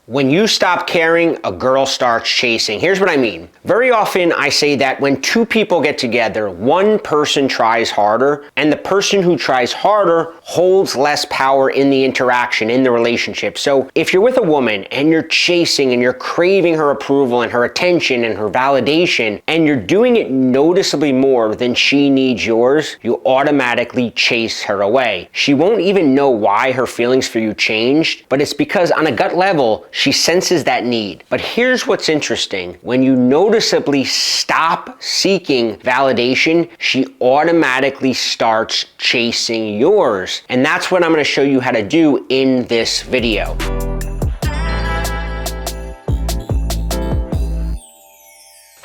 When you stop caring, a girl starts chasing. Here's what I mean. Very often I say that when two people get together, one person tries harder, and the person who tries harder holds less power in the interaction, in the relationship. So if you're with a woman and you're chasing and you're craving her approval and her attention and her validation, and you're doing it noticeably more than she needs yours, you automatically chase her away. She won't even know why her feelings for you changed, but it's because on a gut level, she senses that need. But here's what's interesting. When you noticeably stop seeking validation, she automatically starts chasing yours. And that's what I'm going to show you how to do in this video.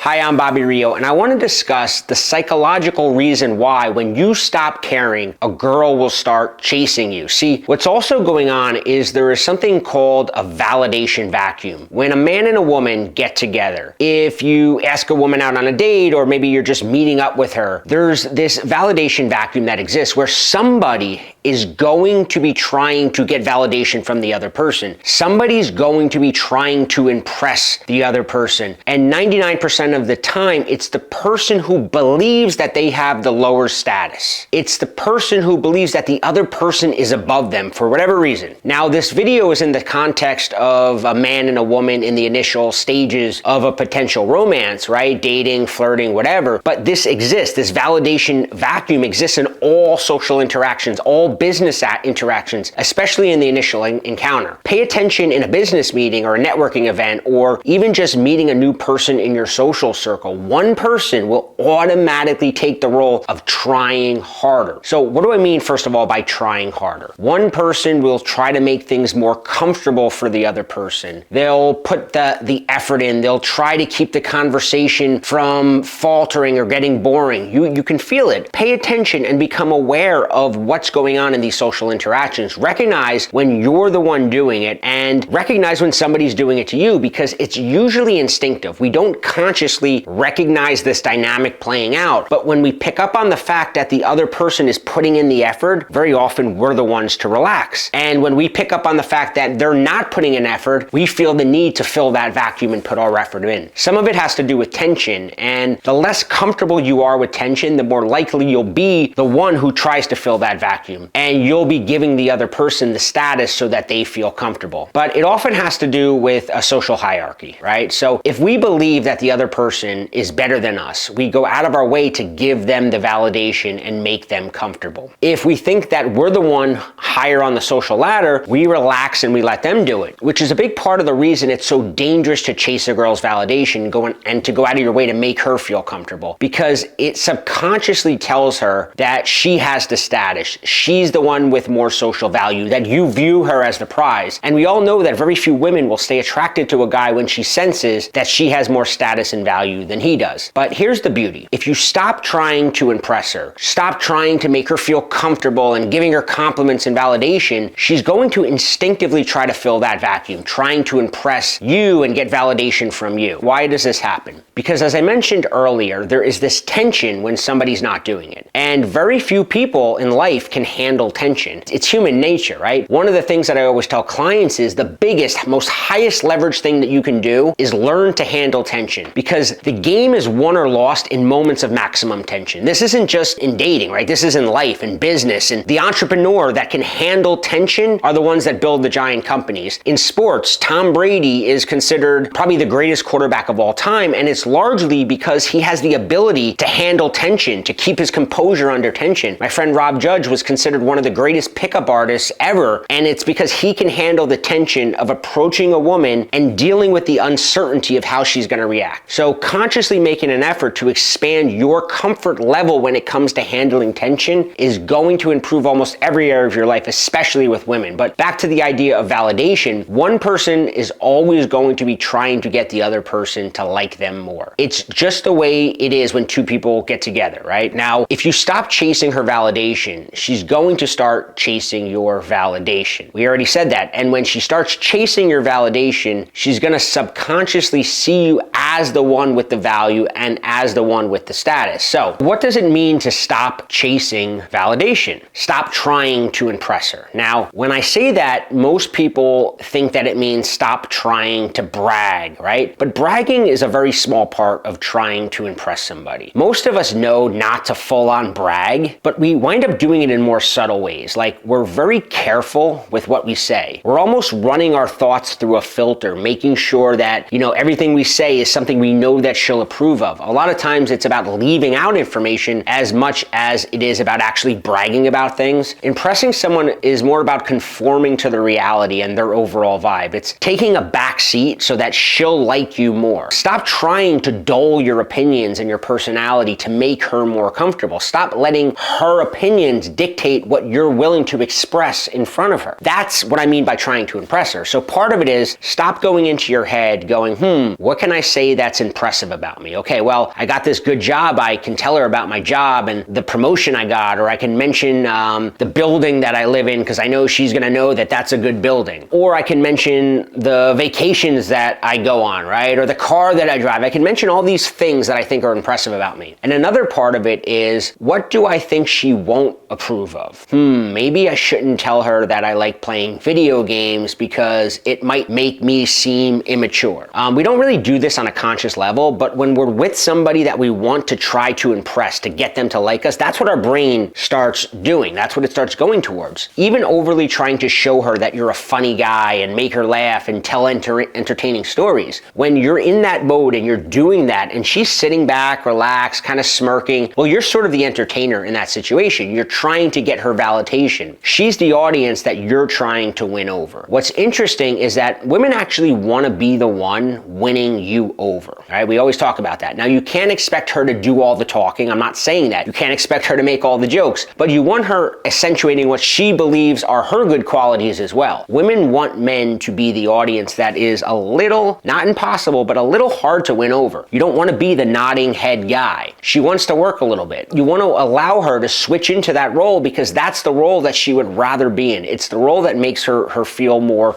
Hi, I'm Bobby Rio, and I want to discuss the psychological reason why when you stop caring, a girl will start chasing you. See, what's also going on is there is something called a validation vacuum. When a man and a woman get together, if you ask a woman out on a date, or maybe you're just meeting up with her, there's this validation vacuum that exists where somebody is going to be trying to get validation from the other person. Somebody's going to be trying to impress the other person. And 99% of the time, it's the person who believes that they have the lower status. It's the person who believes that the other person is above them for whatever reason. Now, this video is in the context of a man and a woman in the initial stages of a potential romance, right? Dating, flirting, whatever. But this exists. This validation vacuum exists in all social interactions, all business interactions, especially in the initial encounter. Pay attention in a business meeting or a networking event, or even just meeting a new person in your social circle. One person will automatically take the role of trying harder. So what do I mean, first of all, by trying harder? One person will try to make things more comfortable for the other person. They'll put the effort in. They'll try to keep the conversation from faltering or getting boring. You can feel it. Pay attention and become aware of what's going on in these social interactions. Recognize when you're the one doing it, and recognize when somebody's doing it to you, because it's usually instinctive. We don't consciously recognize this dynamic playing out, but when we pick up on the fact that the other person is putting in the effort, very often we're the ones to relax. And when we pick up on the fact that they're not putting in effort, we feel the need to fill that vacuum and put our effort in. Some of it has to do with tension, and the less comfortable you are with tension, the more likely you'll be the one who tries to fill that vacuum. And you'll be giving the other person the status so that they feel comfortable. But it often has to do with a social hierarchy, right? So if we believe that the other person is better than us, we go out of our way to give them the validation and make them comfortable. If we think that we're the one higher on the social ladder, we relax and we let them do it, which is a big part of the reason it's so dangerous to chase a girl's validation and to go out of your way to make her feel comfortable, because it subconsciously tells her that she has the status. She's the one with more social value, that you view her as the prize. And we all know that very few women will stay attracted to a guy when she senses that she has more status and value than he does. But here's the beauty. If you stop trying to impress her, stop trying to make her feel comfortable and giving her compliments and validation, she's going to instinctively try to fill that vacuum, trying to impress you and get validation from you. Why does this happen? Because as I mentioned earlier, there is this tension when somebody's not doing it. And very few people in life can handle tension. It's human nature, right? One of the things that I always tell clients is the biggest, most highest leverage thing that you can do is learn to handle tension, because the game is won or lost in moments of maximum tension. This isn't just in dating, right? This is in life and business. And the entrepreneur that can handle tension are the ones that build the giant companies. In sports, Tom Brady is considered probably the greatest quarterback of all time, and it's largely because he has the ability to handle tension, to keep his composure under tension. My friend Rob Judge was considered one of the greatest pickup artists ever, and it's because he can handle the tension of approaching a woman and dealing with the uncertainty of how she's going to react. So consciously making an effort to expand your comfort level when it comes to handling tension is going to improve almost every area of your life, especially with women. But back to the idea of validation, one person is always going to be trying to get the other person to like them more. It's just the way it is when two people get together, right? Now, if you stop chasing her validation, she's going to start chasing your validation. We already said that. And when she starts chasing your validation, she's going to subconsciously see you as the one with the value and as the one with the status. So what does it mean to stop chasing validation? Stop trying to impress her. Now, when I say that, most people think that it means stop trying to brag, right? But bragging is a very small part of trying to impress somebody. Most of us know not to full on brag, but we wind up doing it in more subtle ways. Like, we're very careful with what we say. We're almost running our thoughts through a filter, making sure that, everything we say is something we know that she'll approve of. A lot of times it's about leaving out information as much as it is about actually bragging about things. Impressing someone is more about conforming to the reality and their overall vibe. It's taking a back seat so that she'll like you more. Stop trying to dull your opinions and your personality to make her more comfortable. Stop letting her opinions dictate what you're willing to express in front of her. That's what I mean by trying to impress her. So part of it is stop going into your head going, what can I say that's impressive about me? Okay, well, I got this good job. I can tell her about my job and the promotion I got, or I can mention the building that I live in because I know she's gonna know that that's a good building. Or I can mention the vacations that I go on, right? Or the car that I drive. I can mention all these things that I think are impressive about me. And another part of it is, what do I think she won't approve of? Maybe I shouldn't tell her that I like playing video games because it might make me seem immature. We don't really do this on a conscious level, but when we're with somebody that we want to try to impress, to get them to like us, that's what our brain starts doing. That's what it starts going towards. Even overly trying to show her that you're a funny guy and make her laugh and tell entertaining stories. When you're in that mode and you're doing that and she's sitting back, relaxed, kind of smirking, well, you're sort of the entertainer in that situation. You're trying to get her validation. She's the audience that you're trying to win over. What's interesting is that women actually want to be the one winning you over, right? We always talk about that. Now, you can't expect her to do all the talking. I'm not saying that. You can't expect her to make all the jokes, but you want her accentuating what she believes are her good qualities as well. Women want men to be the audience that is a little, not impossible, but a little hard to win over. You don't want to be the nodding head guy. She wants to work a little bit. You want to allow her to switch into that role because that's the role that she would rather be in. It's the role that makes her feel more,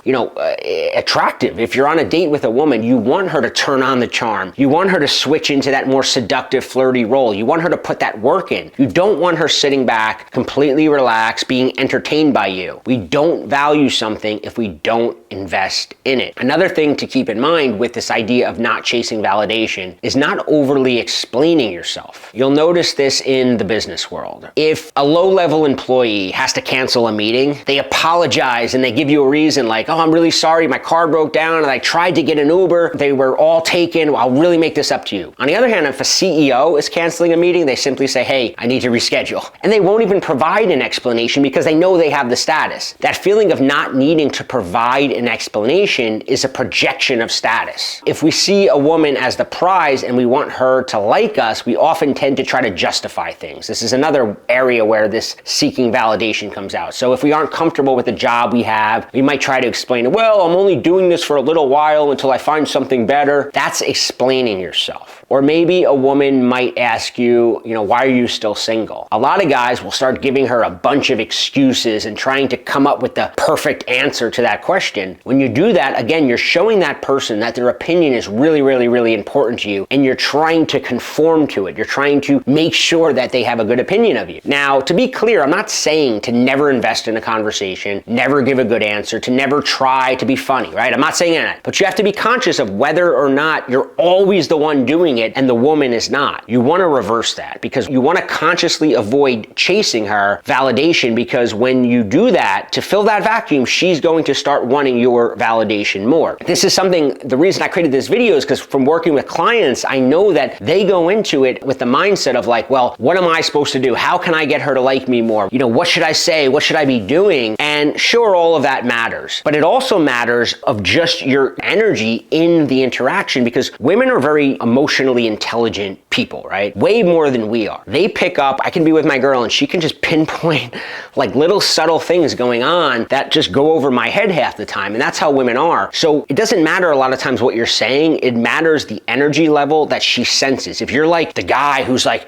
attractive. If you're on a date with a woman, you want her to turn on the charm. You want her to switch into that more seductive, flirty role. You want her to put that work in. You don't want her sitting back, completely relaxed, being entertained by you. We don't value something if we don't invest in it. Another thing to keep in mind with this idea of not chasing validation is not overly explaining yourself. You'll notice this in the business world. If a low-level employee has to cancel a meeting, they apologize and they give you a reason like, oh, I'm really sorry, my car broke down and I tried to get an Uber. They were all taken. Well, I'll really make this up to you. On the other hand, if a CEO is canceling a meeting, they simply say, hey, I need to reschedule. And they won't even provide an explanation because they know they have the status. That feeling of not needing to provide an explanation is a projection of status. If we see a woman as the prize and we want her to like us, we often tend to try to justify things. This is another area where this seeking validation comes out. So if we aren't comfortable with the job we have, we might try to explain, well, I'm only doing this for a little while until I find something better. That's explaining yourself. Or maybe a woman might ask you, why are you still single? A lot of guys will start giving her a bunch of excuses and trying to come up with the perfect answer to that question. When you do that, again, you're showing that person that their opinion is really, really, really important to you, and you're trying to conform to it. You're trying to make sure that they have a good opinion of you. Now, to be clear, I'm not saying to never invest in a conversation, never give a good answer, to never try to be funny, right? I'm not saying that. But you have to be conscious of whether or not you're always the one doing it and the woman is not. You want to reverse that because you want to consciously avoid chasing her validation, because when you do that, to fill that vacuum, she's going to start wanting your validation more. This is something, the reason I created this video is because from working with clients, I know that they go into it with the mindset of like, well, what am I supposed to do? How can I get her to like me more? What should I say? What should I be doing? And sure, all of that matters, but it also matters of just your energy in the interaction, because women are very emotionally intelligent people, right? Way more than we are. They pick up, I can be with my girl and she can just pinpoint like little subtle things going on that just go over my head half the time. And that's how women are. So it doesn't matter a lot of times what you're saying. It matters the energy level that she senses. If you're like the guy who's like,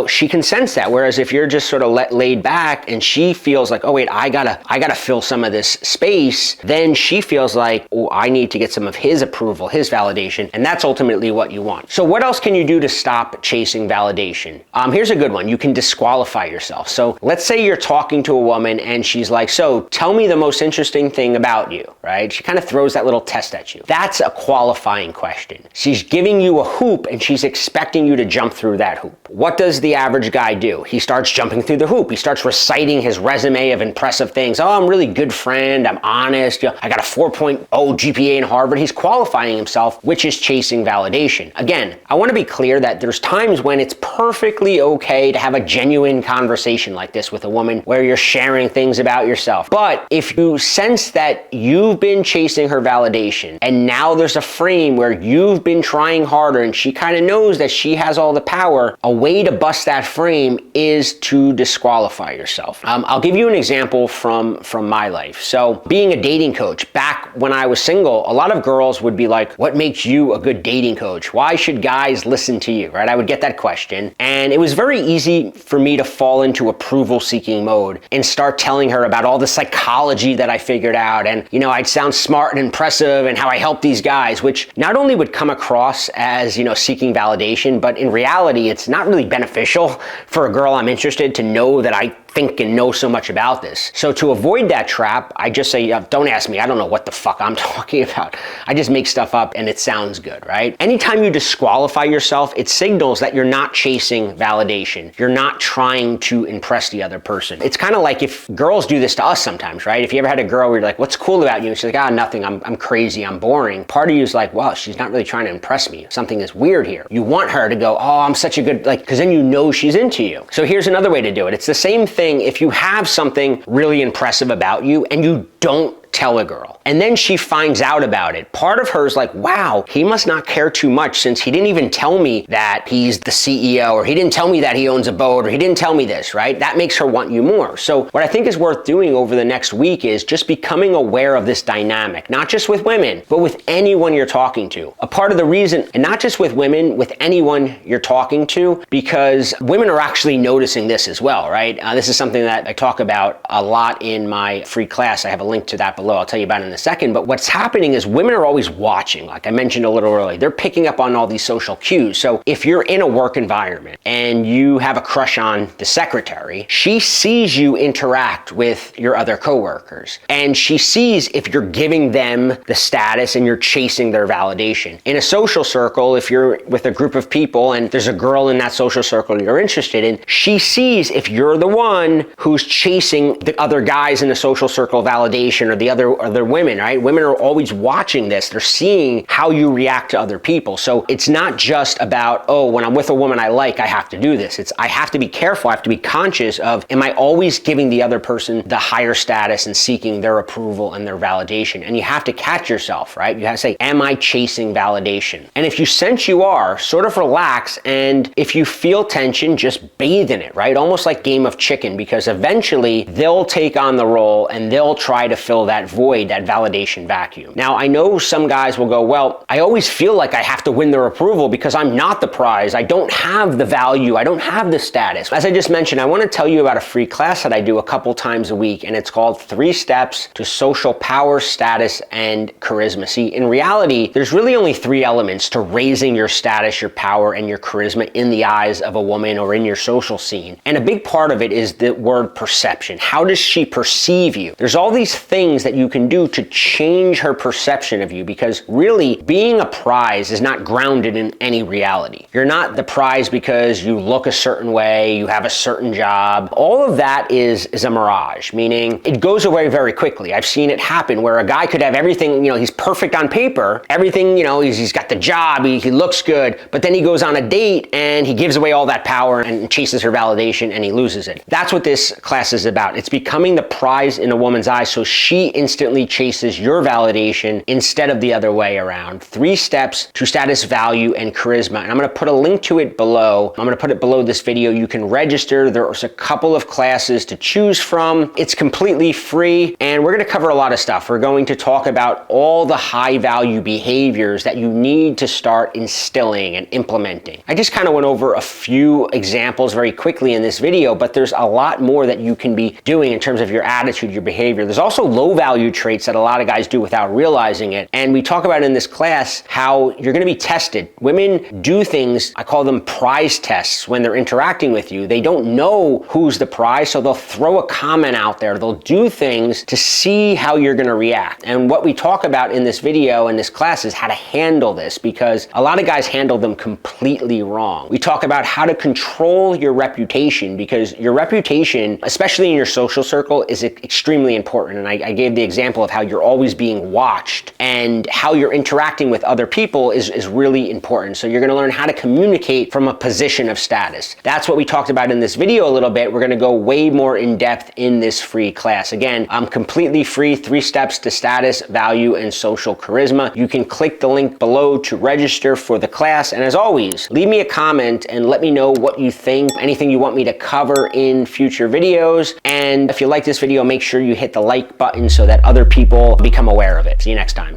she can sense that. Whereas if you're just sort of laid back and she feels like, oh wait, I gotta fill some of this space, then she feels like, oh, I need to get some of his approval, his validation. And that's ultimately what you want. So what else can you do to stop chasing validation? Here's a good one. You can disqualify yourself. So let's say you're talking to a woman and she's like, so tell me the most interesting thing about you, right? She kind of throws that little test at you. That's a qualifying question. She's giving you a hoop and she's expecting you to jump through that hoop. What does the average guy do? He starts jumping through the hoop. He starts reciting his resume of impressive things. Oh, I'm a really good friend. I'm honest. I got a 4.0 GPA in Harvard. He's qualifying himself, which is chasing validation. Again, I want to be clear that there's times when it's perfectly okay to have a genuine conversation like this with a woman where you're sharing things about yourself. But if you sense that you've been chasing her validation and now there's a frame where you've been trying harder and she kind of knows that she has all the power, a way to bust that frame is to disqualify yourself. I'll give you an example from my life. So being a dating coach, back when I was single, a lot of girls would be like, what makes you a good dating coach? Why should guys listen to you, right? I would get that question. And it was very easy for me to fall into approval seeking mode and start telling her about all the psychology that I figured out. And, I'd sound smart and impressive and how I help these guys, which not only would come across as, seeking validation, but in reality, it's not really beneficial for a girl I'm interested to know that I think and know so much about this. So to avoid that trap, I just say, don't ask me. I don't know what the fuck I'm talking about. I just make stuff up and it sounds good, right? Anytime you disqualify yourself, it signals that you're not chasing validation. You're not trying to impress the other person. It's kind of like if girls do this to us sometimes, right? If you ever had a girl where you're like, what's cool about you? And she's like, nothing. I'm crazy. I'm boring. Part of you is like, well, she's not really trying to impress me. Something is weird here. You want her to go, oh, I'm such a good, because then you know she's into you. So here's another way to do it. It's the same thing if you have something really impressive about you and you don't tell a girl, and then she finds out about it. Part of her is like, wow, he must not care too much since he didn't even tell me that he's the CEO, or he didn't tell me that he owns a boat, or he didn't tell me this, right? That makes her want you more. So what I think is worth doing over the next week is just becoming aware of this dynamic, not just with women, but with anyone you're talking to. A part of the reason, and not just with women, with anyone you're talking to, because women are actually noticing this as well, right? This is something that I talk about a lot in my free class. I have a link to that below. I'll tell you about it in a second. But what's happening is women are always watching, like I mentioned a little earlier. They're picking up on all these social cues. So if you're in a work environment and you have a crush on the secretary, she sees you interact with your other coworkers. And she sees if you're giving them the status and you're chasing their validation. In a social circle, if you're with a group of people and there's a girl in that social circle you're interested in, she sees if you're the one who's chasing the other guys in the social circle validation or the other women, right? Women are always watching this. They're seeing how you react to other people. So it's not just about, oh, when I'm with a woman I like, I have to do this. It's I have to be careful. I have to be conscious of, am I always giving the other person the higher status and seeking their approval and their validation? And you have to catch yourself, right? You have to say, am I chasing validation? And if you sense you are, sort of relax. And if you feel tension, just bathe in it, right? Almost like Game of Chicken, because eventually they'll take on the role and they'll try to fill that void, that validation vacuum. Now, I know some guys will go, well, I always feel like I have to win their approval because I'm not the prize. I don't have the value. I don't have the status. As I just mentioned, I want to tell you about a free class that I do a couple times a week, and it's called 3 Steps to Social Power, Status, and Charisma. See, in reality, there's really only 3 elements to raising your status, your power, and your charisma in the eyes of a woman or in your social scene. And a big part of it is the word perception. How does she perceive you? There's all these things that you can do to change her perception of you, because really being a prize is not grounded in any reality. You're not the prize because you look a certain way, you have a certain job. All of that is a mirage, meaning it goes away very quickly. I've seen it happen where a guy could have everything, he's perfect on paper, everything, he's got the job, he looks good, but then he goes on a date and he gives away all that power and chases her validation and he loses it. That's what this class is about. It's becoming the prize in a woman's eyes so she instantly chases your validation instead of the other way around. 3 steps to status, value, and charisma. And I'm going to put a link to it below. I'm going to put it below this video. You can register. There's a couple of classes to choose from. It's completely free, and we're going to cover a lot of stuff. We're going to talk about all the high value behaviors that you need to start instilling and implementing. I just kind of went over a few examples very quickly in this video, but there's a lot more that you can be doing in terms of your attitude, your behavior. There's also low value traits that that a lot of guys do without realizing it. And we talk about in this class how you're gonna be tested. Women do things, I call them prize tests, when they're interacting with you. They don't know who's the prize, so they'll throw a comment out there. They'll do things to see how you're gonna react. And what we talk about in this video, in this class, is how to handle this, because a lot of guys handle them completely wrong. We talk about how to control your reputation, because your reputation, especially in your social circle, is extremely important. And I gave the example of how you're always being watched, and how you're interacting with other people is really important. So you're gonna learn how to communicate from a position of status. That's what we talked about in this video a little bit. We're gonna go way more in depth in this free class. Again, I'm completely free, 3 steps to status, value, and social charisma. You can click the link below to register for the class. And as always, leave me a comment and let me know what you think, anything you want me to cover in future videos. And if you like this video, make sure you hit the like button so that other people become aware of it. See you next time.